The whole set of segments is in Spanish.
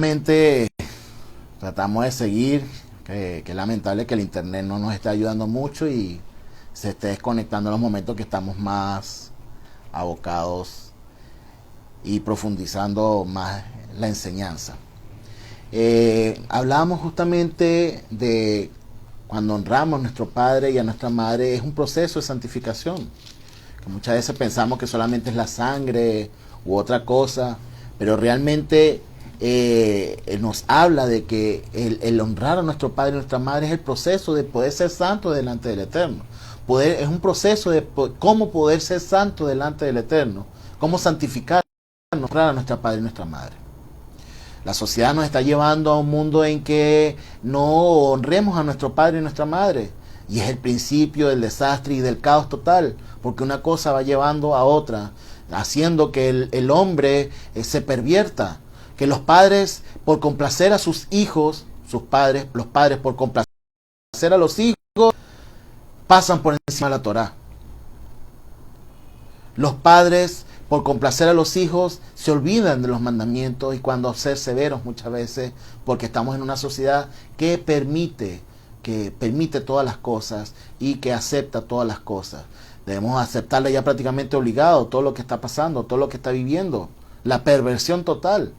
Realmente tratamos de seguir, que es lamentable que el internet no nos está ayudando mucho y se esté desconectando en los momentos que estamos más abocados y profundizando más la enseñanza. Hablamos justamente de cuando honramos a nuestro padre y a nuestra madre, es un proceso de santificación, que muchas veces pensamos que solamente es la sangre u otra cosa, pero realmente nos habla de que el honrar a nuestro padre y nuestra madre es el proceso de poder ser santo delante del Eterno. Es un proceso de cómo poder ser santo delante del Eterno, cómo santificar, honrar a nuestro padre y nuestra madre. La sociedad nos está llevando a un mundo en que no honremos a nuestro padre y nuestra madre, y es el principio del desastre y del caos total, porque una cosa va llevando a otra, haciendo que el hombre se pervierta, que los padres por complacer a sus hijos, los padres por complacer a los hijos, pasan por encima de la Torá. Los padres por complacer a los hijos se olvidan de los mandamientos y cuando ser severos muchas veces, porque estamos en una sociedad que permite todas las cosas y que acepta todas las cosas. Debemos aceptarle ya prácticamente obligado todo lo que está pasando, todo lo que está viviendo, la perversión total.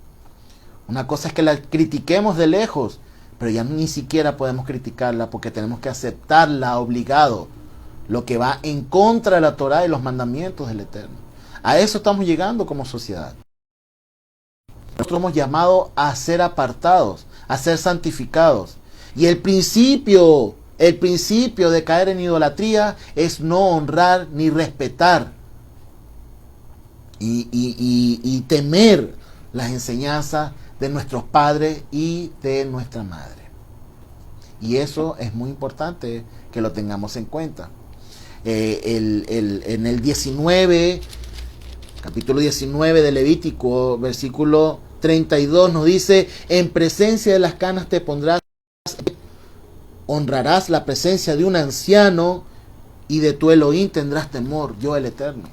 Una cosa es que la critiquemos de lejos, pero ya ni siquiera podemos criticarla porque tenemos que aceptarla obligado, lo que va en contra de la Torá y los mandamientos del Eterno. A eso estamos llegando como sociedad. Nosotros hemos llamado a ser apartados, a ser santificados. Y el principio de caer en idolatría es no honrar ni respetar y temer las enseñanzas de nuestros padres y de nuestra madre. Y eso es muy importante que lo tengamos en cuenta. En el 19, capítulo 19 de Levítico, versículo 32 nos dice: en presencia de las canas te pondrás, honrarás la presencia de un anciano y de tu Elohim tendrás temor, yo el Eterno.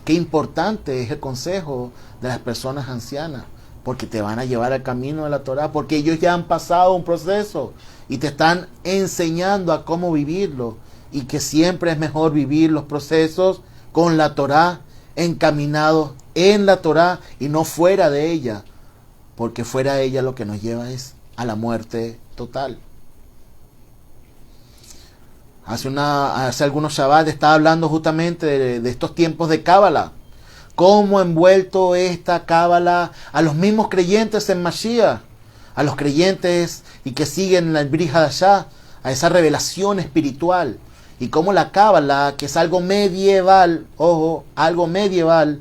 Qué importante es el consejo de las personas ancianas, porque te van a llevar al camino de la Torá, porque ellos ya han pasado un proceso y te están enseñando a cómo vivirlo, y que siempre es mejor vivir los procesos con la Torá, encaminados en la Torá y no fuera de ella, porque fuera de ella lo que nos lleva es a la muerte total. Hace algunos Shabbat estaba hablando justamente de estos tiempos de Cábala, cómo ha envuelto esta Cábala a los mismos creyentes en Mashiach, a los creyentes y que siguen el Brit Hadashah, a esa revelación espiritual. Y cómo la Cábala, que es algo medieval, ojo, algo medieval,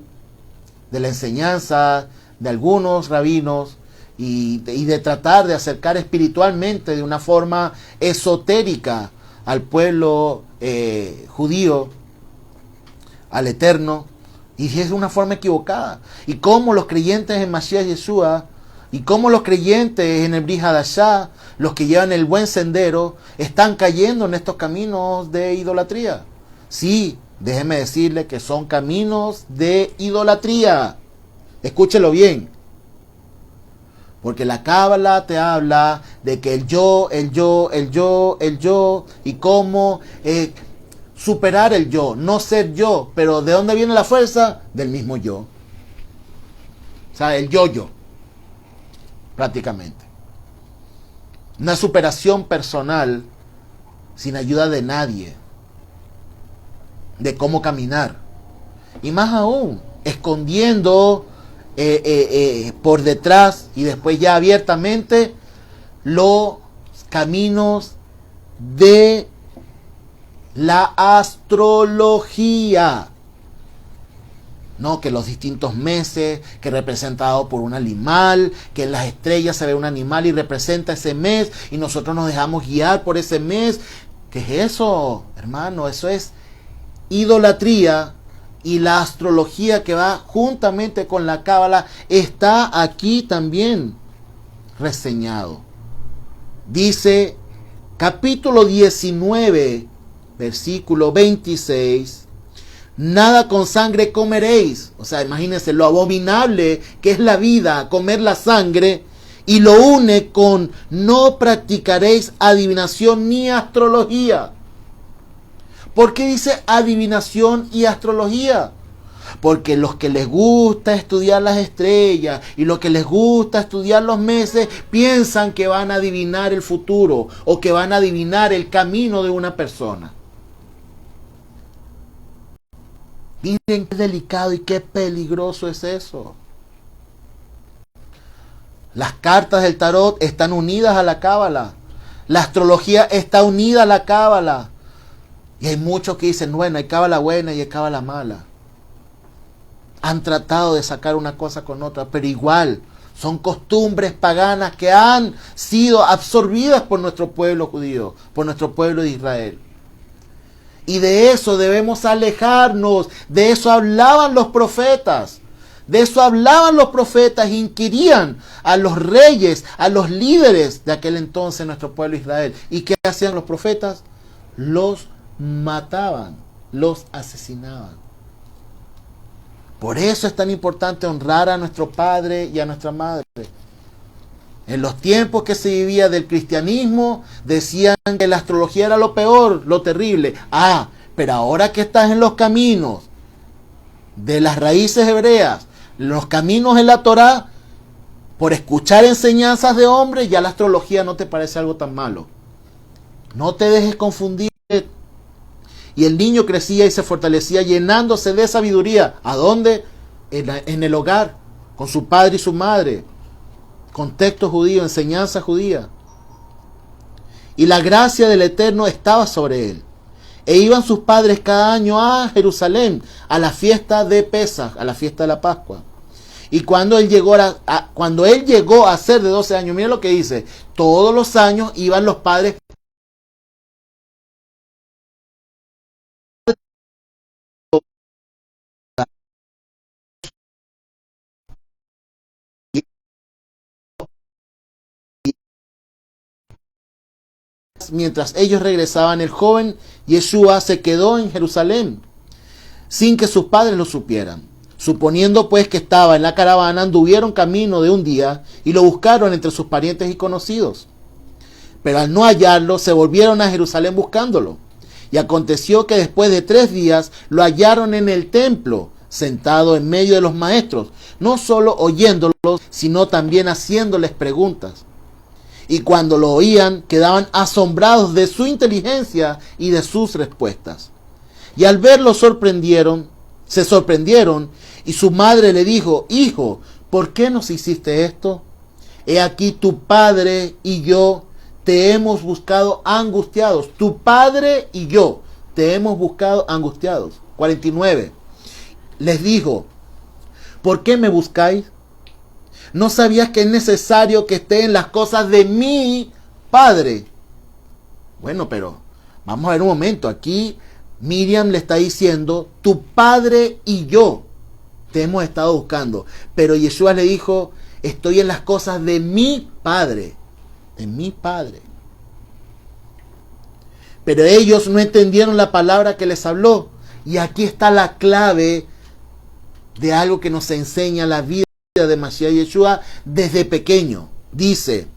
de la enseñanza de algunos rabinos y de tratar de acercar espiritualmente de una forma esotérica al pueblo judío, al Eterno, y es de una forma equivocada. Y cómo los creyentes en Mashiach Yeshua, y cómo los creyentes en el Brit Hadashah, los que llevan el buen sendero, están cayendo en estos caminos de idolatría. Sí, déjeme decirle que son caminos de idolatría. Escúchelo bien. Porque la Cábala te habla de que el yo, y cómo superar el yo, no ser yo. Pero ¿de dónde viene la fuerza? Del mismo yo. O sea, el yo. Prácticamente. Una superación personal sin ayuda de nadie. De cómo caminar. Y más aún, escondiendo por detrás y después ya abiertamente los caminos de la astrología. No, que los distintos meses, que representado por un animal, que en las estrellas se ve un animal y representa ese mes, y nosotros nos dejamos guiar por ese mes. ¿Qué es eso, hermano? Eso es idolatría, y la astrología que va juntamente con la Cábala está aquí también reseñado. Dice, capítulo 19, versículo 26... nada con sangre comeréis. O sea, imagínense lo abominable que es la vida, comer la sangre. Y lo une con no practicaréis adivinación ni astrología. ¿Por qué dice adivinación y astrología? Porque los que les gusta estudiar las estrellas y los que les gusta estudiar los meses piensan que van a adivinar el futuro o que van a adivinar el camino de una persona. Miren qué delicado y qué peligroso es eso. Las cartas del tarot están unidas a la cábala. La astrología está unida a la cábala. Y hay muchos que dicen, bueno, hay cábala buena y hay cábala mala. Han tratado de sacar una cosa con otra, pero igual son costumbres paganas que han sido absorbidas por nuestro pueblo judío, por nuestro pueblo de Israel. Y de eso debemos alejarnos. De eso hablaban los profetas. De eso hablaban los profetas, inquirían a los reyes, a los líderes de aquel entonces, nuestro pueblo Israel. ¿Y qué hacían los profetas? Los mataban, los asesinaban. Por eso es tan importante honrar a nuestro padre y a nuestra madre. En los tiempos que se vivía del cristianismo, decían que la astrología era lo peor, lo terrible. Ah, pero ahora que estás en los caminos de las raíces hebreas, los caminos en la Torá, por escuchar enseñanzas de hombres, ya la astrología no te parece algo tan malo. No te dejes confundir. Y el niño crecía y se fortalecía llenándose de sabiduría. ¿A dónde? En el hogar, con su padre y su madre. Contexto judío, enseñanza judía. Y la gracia del Eterno estaba sobre él. E iban sus padres cada año a Jerusalén, a la fiesta de Pesaj, a la fiesta de la Pascua. Y cuando él llegó a ser de 12 años, mira lo que dice, todos los años iban los padres mientras ellos regresaban. El joven Yeshua se quedó en Jerusalén sin que sus padres lo supieran. Suponiendo pues que estaba en la caravana, anduvieron camino de un día y lo buscaron entre sus parientes y conocidos. Pero al no hallarlo, se volvieron a Jerusalén buscándolo. Y aconteció que después de 3 días lo hallaron en el templo, sentado en medio de los maestros, no solo oyéndolos, sino también haciéndoles preguntas. Y cuando lo oían, quedaban asombrados de su inteligencia y de sus respuestas. Y al verlo se sorprendieron, y su madre le dijo, hijo, ¿por qué nos hiciste esto? He aquí tu padre y yo te hemos buscado angustiados. Tu padre y yo te hemos buscado angustiados. 49. Les dijo, ¿por qué me buscáis? ¿No sabías que es necesario que esté en las cosas de mi padre? Bueno, pero vamos a ver un momento. Aquí Miriam le está diciendo, tu padre y yo te hemos estado buscando. Pero Yeshua le dijo, estoy en las cosas de mi padre. De mi padre. Pero ellos no entendieron la palabra que les habló. Y aquí está la clave de algo que nos enseña la vida de Mashiach Yeshua desde pequeño. Dice,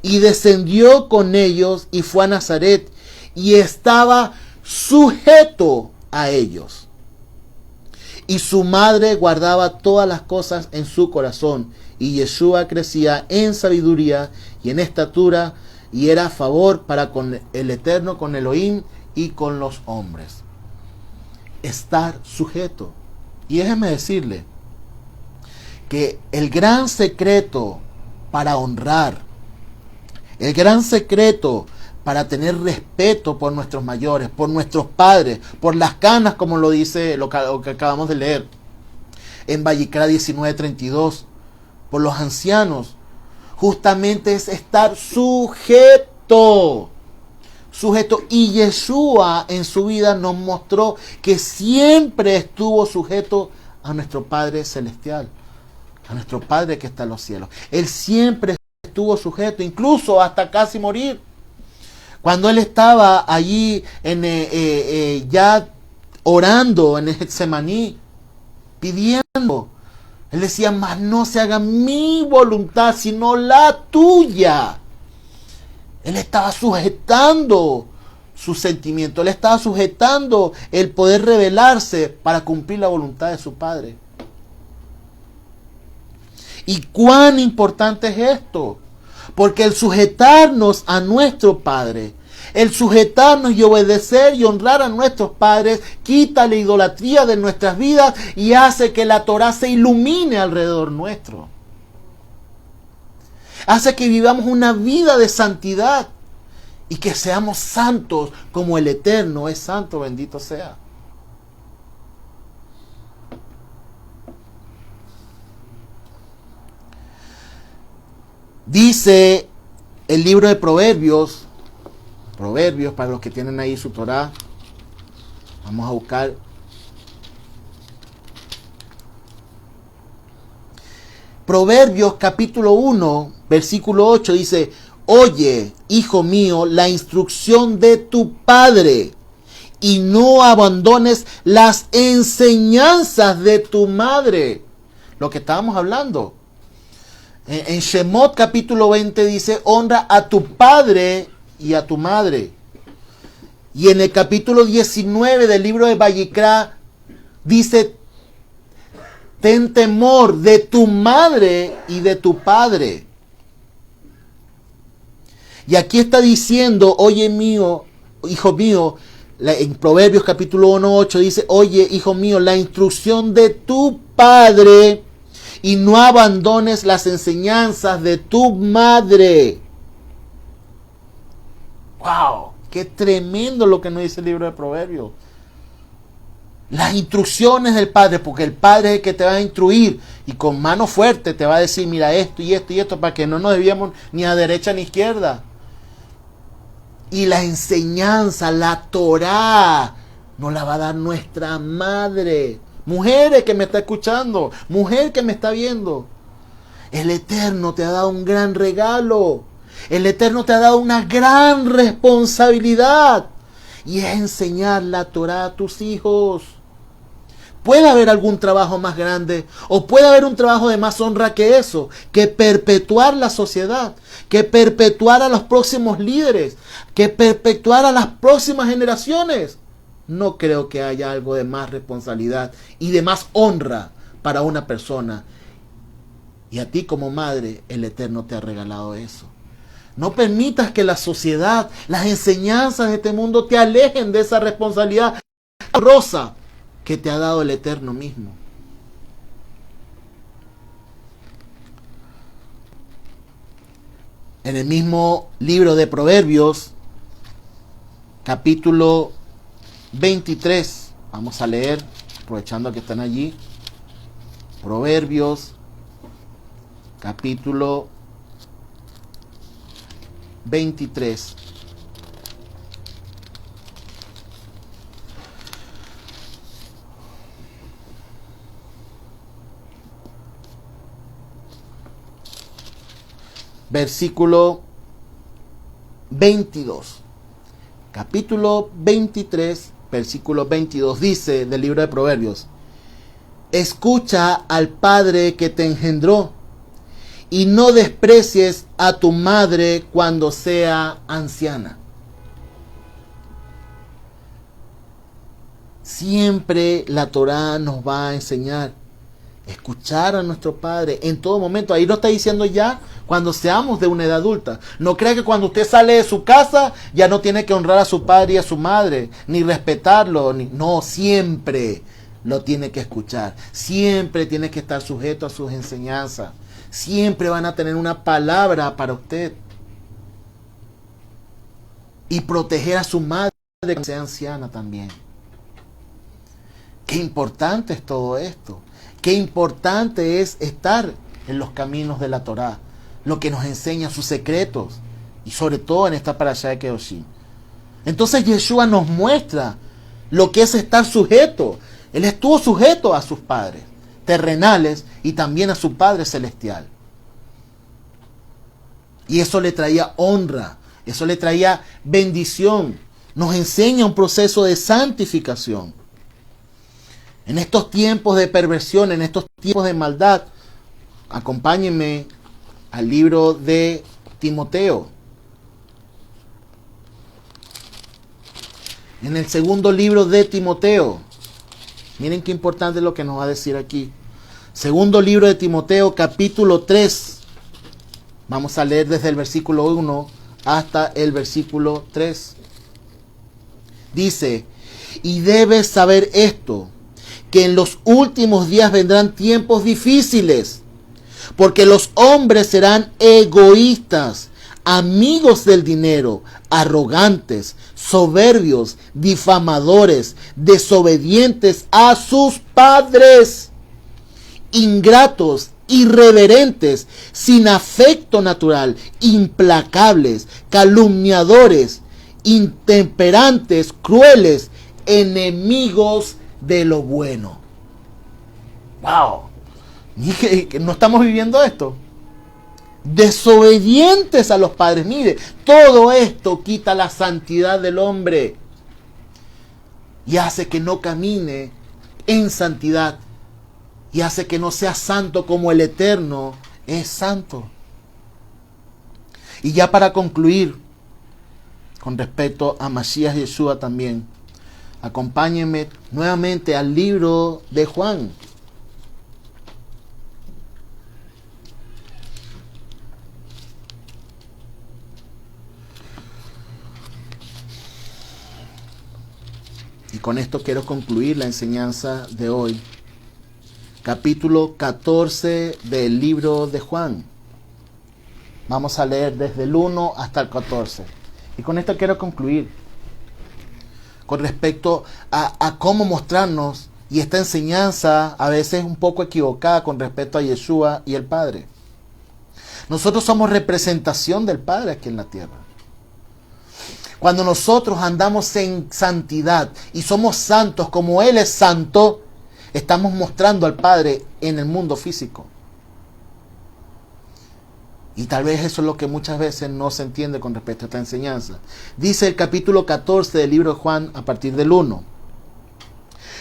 y descendió con ellos y fue a Nazaret y estaba sujeto a ellos. Y su madre guardaba todas las cosas en su corazón. Y Yeshua crecía en sabiduría y en estatura y era a favor para con el Eterno, con Elohim y con los hombres. Estar sujeto. Y déjeme decirle que el gran secreto para honrar, el gran secreto para tener respeto por nuestros mayores, por nuestros padres, por las canas, como lo dice lo que acabamos de leer en Vayikra 19:32, por los ancianos, justamente es estar sujeto. Y Yeshua en su vida nos mostró que siempre estuvo sujeto a nuestro Padre Celestial, a nuestro Padre que está en los cielos. Él siempre estuvo sujeto, incluso hasta casi morir. Cuando él estaba allí ya orando en el Getsemaní, pidiendo Él decía, mas no se haga mi voluntad, sino la tuya. Él estaba sujetando sus sentimientos. Él estaba sujetando el poder rebelarse para cumplir la voluntad de su Padre. ¿Y cuán importante es esto? Porque el sujetarnos a nuestro Padre, el sujetarnos y obedecer y honrar a nuestros padres, quita la idolatría de nuestras vidas y hace que la Torá se ilumine alrededor nuestro. Hace que vivamos una vida de santidad y que seamos santos como el Eterno es santo, bendito sea. Dice el libro de Proverbios, para los que tienen ahí su Torá, vamos a buscar. Proverbios capítulo 1, versículo 8 dice, oye, hijo mío, la instrucción de tu padre y no abandones las enseñanzas de tu madre. Lo que estábamos hablando. En Shemot capítulo 20 dice, honra a tu padre y a tu madre. Y en el capítulo 19 del libro de Vayikra dice, ten temor de tu madre y de tu padre. Y aquí está diciendo, oye mío, hijo mío, en Proverbios capítulo 1:8 dice, oye, hijo mío, la instrucción de tu padre y no abandones las enseñanzas de tu madre. ¡Wow! ¡Qué tremendo lo que nos dice el libro de Proverbios! Las instrucciones del Padre, porque el Padre es el que te va a instruir y con mano fuerte te va a decir, mira esto y esto y esto, para que no nos desviemos ni a derecha ni a izquierda. Y la enseñanza, la Torá, nos la va a dar nuestra madre. Mujeres que me está escuchando, mujer que me está viendo, el Eterno te ha dado un gran regalo. El Eterno te ha dado una gran responsabilidad y es enseñar la Torá a tus hijos. Puede haber algún trabajo más grande o puede haber un trabajo de más honra que eso, que perpetuar la sociedad, que perpetuar a los próximos líderes, que perpetuar a las próximas generaciones. No creo que haya algo de más responsabilidad y de más honra para una persona. Y a ti como madre, el Eterno te ha regalado eso. No permitas que la sociedad, las enseñanzas de este mundo te alejen de esa responsabilidad rosa que te ha dado el Eterno mismo. En el mismo libro de Proverbios, capítulo 23, vamos a leer, aprovechando que están allí, Proverbios, capítulo 23. Versículo 22. Capítulo 23, versículo 22 dice del libro de Proverbios: escucha al Padre que te engendró y no desprecies a tu madre cuando sea anciana. Siempre la Torá nos va a enseñar escuchar a nuestro Padre en todo momento. Ahí no está diciendo ya cuando seamos de una edad adulta. No crea que cuando usted sale de su casa ya no tiene que honrar a su padre y a su madre, ni respetarlo. No, siempre lo tiene que escuchar. Siempre tiene que estar sujeto a sus enseñanzas. Siempre van a tener una palabra para usted. Y proteger a su madre que sea anciana también. Qué importante es todo esto. Qué importante es estar en los caminos de la Torá, lo que nos enseña sus secretos, y sobre todo en esta parashá de Kedoshim. Entonces Yeshua nos muestra lo que es estar sujeto. Él estuvo sujeto a sus padres terrenales y también a su Padre celestial. Y eso le traía honra, eso le traía bendición. Nos enseña un proceso de santificación. En estos tiempos de perversión, en estos tiempos de maldad. Acompáñenme al libro de Timoteo. En el segundo libro de Timoteo. Miren qué importante es lo que nos va a decir aquí. Segundo libro de Timoteo, capítulo 3. Vamos a leer desde el versículo 1 hasta el versículo 3. Dice: y debes saber esto, que en los últimos días vendrán tiempos difíciles, porque los hombres serán egoístas, amigos del dinero, arrogantes, soberbios, difamadores, desobedientes a sus padres, ingratos, irreverentes, sin afecto natural, implacables, calumniadores, intemperantes, crueles, enemigos de lo bueno. ¡Wow! ¿No estamos viviendo esto? Desobedientes a los padres. Mire, todo esto quita la santidad del hombre y hace que no camine en santidad y hace que no sea santo como el Eterno es santo. Y ya para concluir, con respecto a Masías Yeshua también, acompáñenme nuevamente al libro de Juan. Y con esto quiero concluir la enseñanza de hoy. Capítulo 14 del libro de Juan. Vamos a leer desde el 1 hasta el 14. Y con esto quiero concluir. Con respecto a cómo mostrarnos, y esta enseñanza a veces un poco equivocada con respecto a Yeshua y el Padre. Nosotros somos representación del Padre aquí en la tierra. Cuando nosotros andamos en santidad y somos santos como Él es santo, estamos mostrando al Padre en el mundo físico. Y tal vez eso es lo que muchas veces no se entiende con respecto a esta enseñanza. Dice el capítulo 14 del libro de Juan a partir del 1.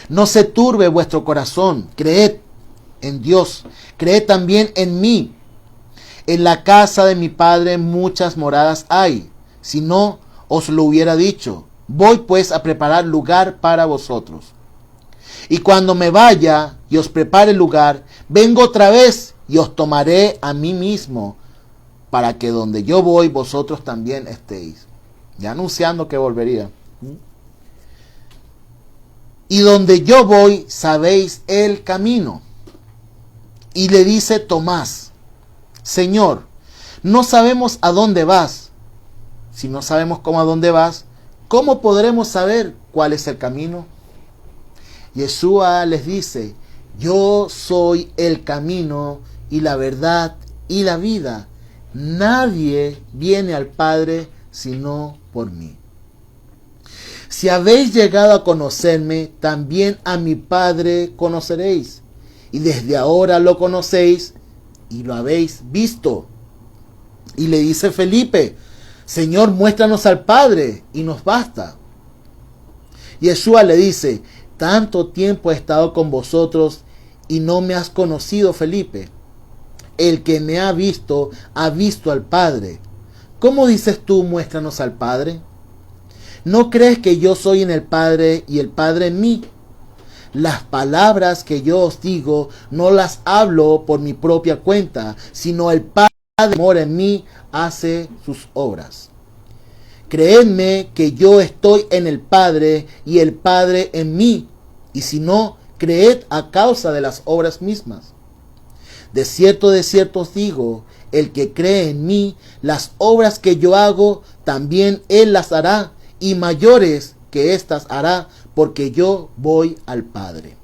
No se turbe vuestro corazón, creed en Dios, creed también en mí. En la casa de mi Padre muchas moradas hay, si no os lo hubiera dicho. Voy pues a preparar lugar para vosotros. Y cuando me vaya y os prepare lugar, vengo otra vez y os tomaré a mí mismo, para que donde yo voy vosotros también estéis. Ya anunciando que volvería. Y donde yo voy sabéis el camino. Y le dice Tomás: Señor, no sabemos a dónde vas. Si no sabemos cómo a dónde vas, ¿cómo podremos saber cuál es el camino? Yeshua les dice: yo soy el camino y la verdad y la vida. Nadie viene al Padre sino por mí. Si habéis llegado a conocerme, también a mi Padre conoceréis. Y desde ahora lo conocéis y lo habéis visto. Y le dice Felipe: Señor, muéstranos al Padre y nos basta. Yeshua le dice: tanto tiempo he estado con vosotros y no me has conocido, Felipe. El que me ha visto al Padre. ¿Cómo dices tú, muéstranos al Padre? ¿No crees que yo soy en el Padre y el Padre en mí? Las palabras que yo os digo no las hablo por mi propia cuenta, sino el Padre que mora en mí hace sus obras. Creedme que yo estoy en el Padre y el Padre en mí, y si no, creed a causa de las obras mismas. De cierto os digo, el que cree en mí, las obras que yo hago, también él las hará, y mayores que éstas hará, porque yo voy al Padre.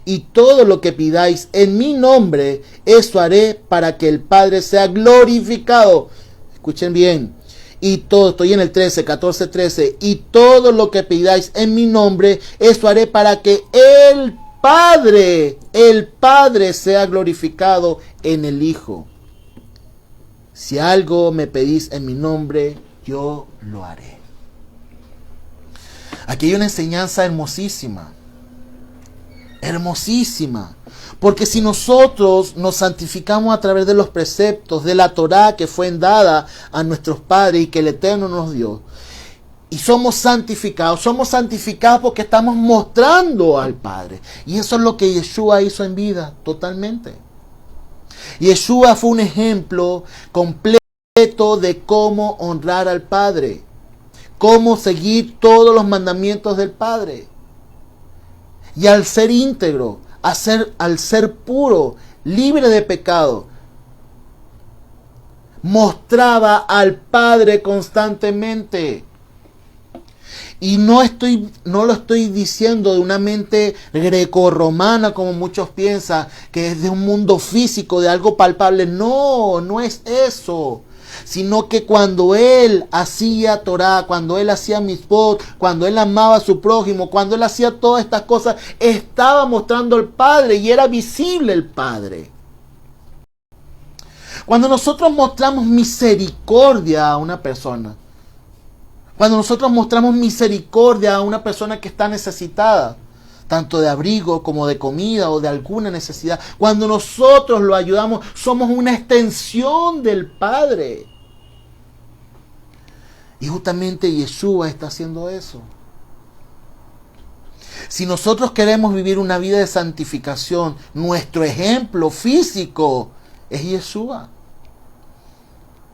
Y todo lo que pidáis en mi nombre, eso haré para que el Padre sea glorificado. Escuchen bien. Y todo, estoy en el 14:13. Y todo lo que pidáis en mi nombre, eso haré para que el Padre sea glorificado en el Hijo. Si algo me pedís en mi nombre, yo lo haré. Aquí hay una enseñanza hermosísima. Hermosísima. Porque si nosotros nos santificamos a través de los preceptos de la Torá que fue dada a nuestros padres y que el Eterno nos dio, y somos santificados porque estamos mostrando al Padre. Y eso es lo que Yeshua hizo en vida, totalmente. Yeshua fue un ejemplo completo de cómo honrar al Padre, cómo seguir todos los mandamientos del Padre. Y al ser íntegro, al ser puro, libre de pecado, mostraba al Padre constantemente. Y no lo estoy diciendo de una mente grecorromana como muchos piensan, que es de un mundo físico, de algo palpable. No, no es eso. Sino que cuando él hacía Torah, cuando él hacía mitzvot, cuando él amaba a su prójimo, cuando él hacía todas estas cosas, estaba mostrando al Padre y era visible el Padre. Cuando nosotros mostramos misericordia a una persona, cuando nosotros mostramos misericordia a una persona que está necesitada, tanto de abrigo como de comida o de alguna necesidad, cuando nosotros lo ayudamos, somos una extensión del Padre. Y justamente Yeshua está haciendo eso. Si nosotros queremos vivir una vida de santificación, nuestro ejemplo físico es Yeshua.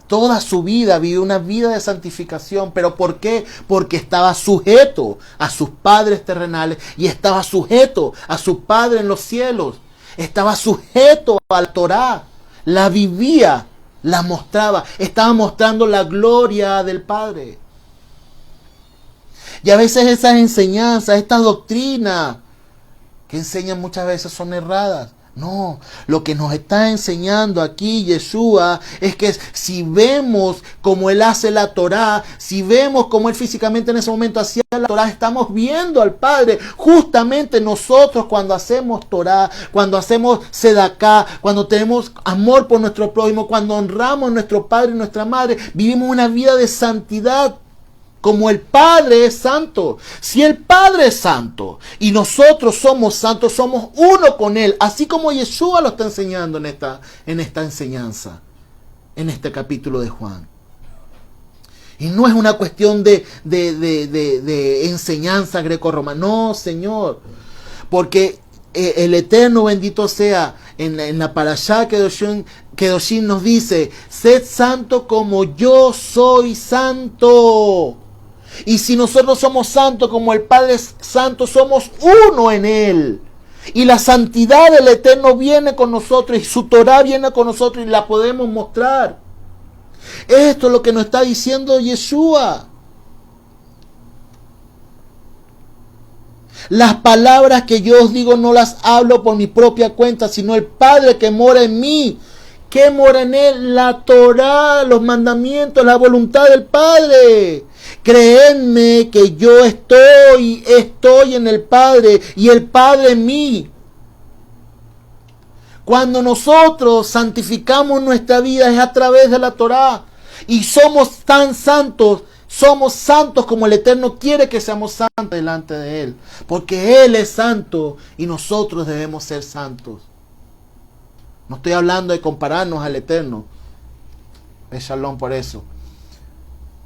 Toda su vida vivió una vida de santificación. ¿Pero por qué? Porque estaba sujeto a sus padres terrenales y estaba sujeto a su Padre en los cielos. Estaba sujeto a la Torá. La vivía, la mostraba. Estaba mostrando la gloria del Padre. Y a veces esas enseñanzas, estas doctrinas que enseñan muchas veces son erradas. No, lo que nos está enseñando aquí Yeshua es que si vemos cómo Él hace la Torá, si vemos cómo Él físicamente en ese momento hacía la Torá, estamos viendo al Padre. Justamente nosotros cuando hacemos Torá, cuando hacemos Sedaká, cuando tenemos amor por nuestro prójimo, cuando honramos a nuestro Padre y nuestra Madre, vivimos una vida de santidad. Como el Padre es santo. Si el Padre es santo y nosotros somos santos, somos uno con Él. Así como Yeshua lo está enseñando en esta enseñanza, en este capítulo de Juan. Y no es una cuestión de enseñanza grecorromana. No, Señor. Porque el Eterno, bendito sea, en la Parashá Kedoshim nos dice: sed santo como yo soy santo. Y si nosotros somos santos como el Padre es santo, somos uno en Él. Y la santidad del Eterno viene con nosotros y su Torah viene con nosotros y la podemos mostrar. Esto es lo que nos está diciendo Yeshua. Las palabras que yo os digo no las hablo por mi propia cuenta, sino el Padre que mora en mí. ¿Qué mora en Él? La Torah, los mandamientos, la voluntad del Padre. Creedme que yo estoy en el Padre y el Padre en mí. Cuando nosotros santificamos nuestra vida es a través de la Torá. Y somos tan santos, somos santos como el Eterno quiere que seamos santos delante de Él. Porque Él es santo y nosotros debemos ser santos. No estoy hablando de compararnos al Eterno. Es Shalom por eso.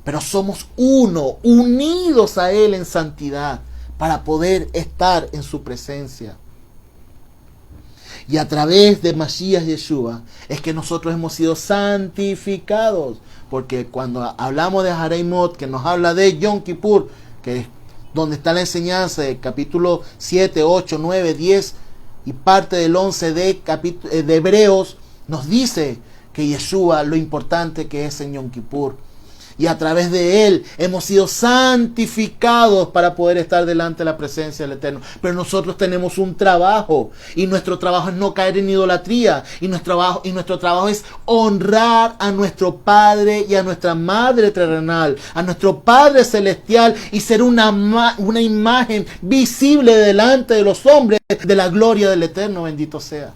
Pero somos uno, unidos a Él en santidad, para poder estar en su presencia. Y a través de Mashiach Yeshua es que nosotros hemos sido santificados. Porque cuando hablamos de Hareimot, que nos habla de Yom Kippur, que es donde está la enseñanza del capítulo 7, 8, 9, 10 y parte del 11 de Hebreos, nos dice que Yeshua, lo importante que es en Yom Kippur. Y a través de Él hemos sido santificados para poder estar delante de la presencia del Eterno. Pero nosotros tenemos un trabajo. Y nuestro trabajo es no caer en idolatría. Y nuestro trabajo es honrar a nuestro Padre y a nuestra Madre terrenal. A nuestro Padre celestial. Y ser una imagen visible delante de los hombres de la gloria del Eterno. Bendito sea.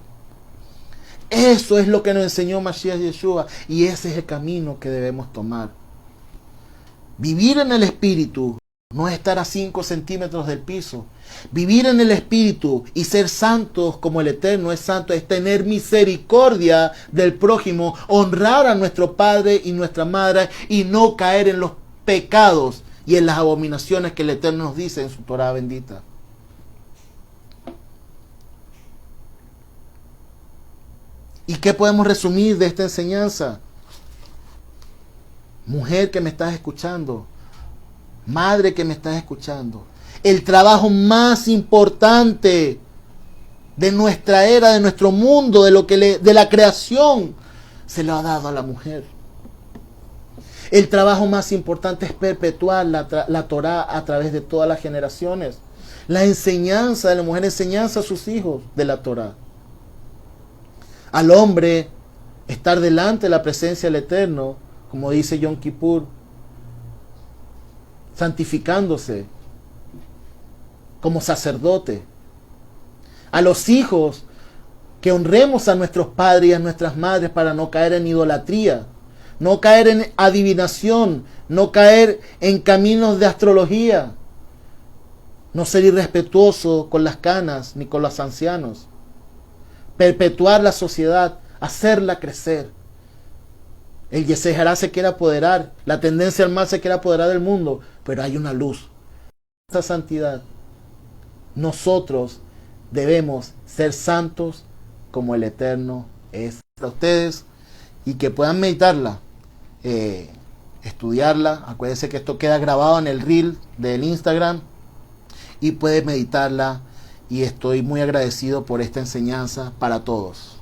Eso es lo que nos enseñó Mashiach Yeshua. Y ese es el camino que debemos tomar. Vivir en el Espíritu No es estar a 5 centímetros del piso. Vivir en el Espíritu y ser santos como el Eterno es santo, es tener misericordia del prójimo, honrar a nuestro Padre y nuestra Madre y no caer en los pecados y en las abominaciones que el Eterno nos dice en su Torá bendita. ¿Y qué podemos resumir de esta enseñanza? Mujer que me estás escuchando, madre que me estás escuchando, el trabajo más importante de nuestra era, de nuestro mundo, de la creación, se lo ha dado a la mujer. El trabajo más importante es perpetuar la Torá a través de todas las generaciones. La enseñanza de la mujer, enseñanza a sus hijos de la Torá. Al hombre, estar delante de la presencia del Eterno, como dice Yom Kippur, santificándose como sacerdote. A los hijos, que honremos a nuestros padres y a nuestras madres para no caer en idolatría, no caer en adivinación, no caer en caminos de astrología, no ser irrespetuoso con las canas ni con los ancianos, perpetuar la sociedad, hacerla crecer. El Yetzer Hará se quiere apoderar, la tendencia al mal se quiere apoderar del mundo, pero hay una luz. Esta santidad, nosotros debemos ser santos como el Eterno es. Para ustedes, y que puedan meditarla, estudiarla. Acuérdense que esto queda grabado en el reel del Instagram y puedes meditarla, y estoy muy agradecido por esta enseñanza para todos.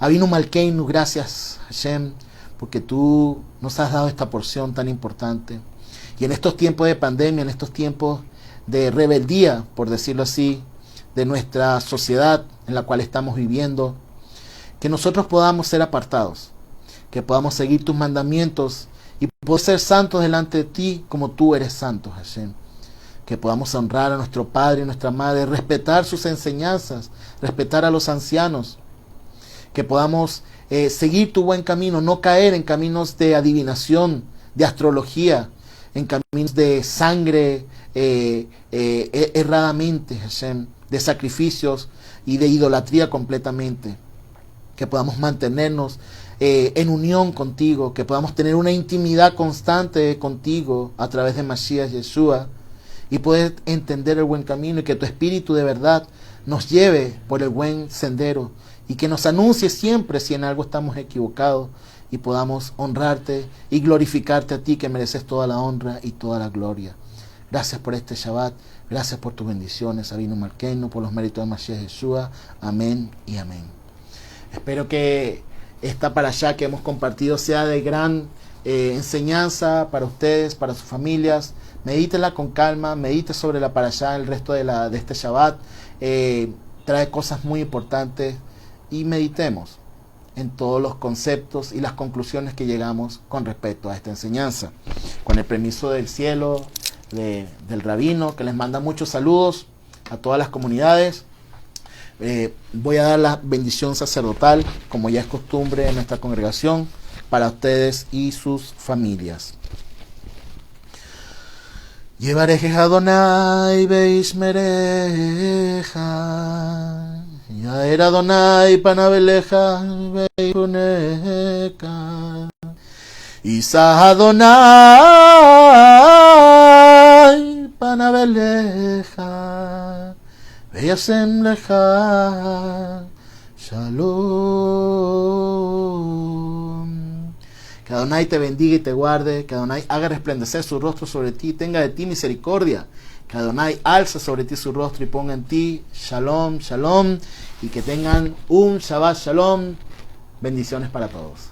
Avinu Malkeinu, gracias Hashem, porque tú nos has dado esta porción tan importante. Y en estos tiempos de pandemia, en estos tiempos de rebeldía, por decirlo así, de nuestra sociedad en la cual estamos viviendo, que nosotros podamos ser apartados, que podamos seguir tus mandamientos y poder ser santos delante de ti como tú eres santo, Hashem. Que podamos honrar a nuestro Padre y nuestra Madre, respetar sus enseñanzas, respetar a los ancianos, que podamos seguir tu buen camino, no caer en caminos de adivinación, de astrología, en caminos de sangre erradamente, Hashem, de sacrificios y de idolatría completamente. Que podamos mantenernos en unión contigo, que podamos tener una intimidad constante contigo a través de Mashiach Yeshua, y poder entender el buen camino, y que tu Espíritu de verdad nos lleve por el buen sendero, y que nos anuncie siempre si en algo estamos equivocados, y podamos honrarte y glorificarte a ti, que mereces toda la honra y toda la gloria. Gracias por este Shabbat, gracias por tus bendiciones, Avinu Malkeinu, por los méritos de Mashiach Yeshua. Amén y amén. Espero que esta parashá que hemos compartido sea de gran enseñanza para ustedes, para sus familias. Medítenla con calma, medite sobre la parashá el resto de este Shabbat. Trae cosas muy importantes, y meditemos en todos los conceptos y las conclusiones que llegamos con respecto a esta enseñanza. Con el permiso del cielo, del rabino, que les manda muchos saludos a todas las comunidades. Voy a dar la bendición sacerdotal, como ya es costumbre en nuestra congregación, para ustedes y sus familias. Yevarejeja Adonai beishmereja, Yaer Adonai panabeleja beishuneka, Isa Adonai panabeleja Veyasem leja shalom. Que Adonai te bendiga y te guarde, que Adonai haga resplandecer su rostro sobre ti, tenga de ti misericordia, que Adonai alza sobre ti su rostro y ponga en ti shalom, shalom, y que tengan un Shabbat shalom. Bendiciones para todos.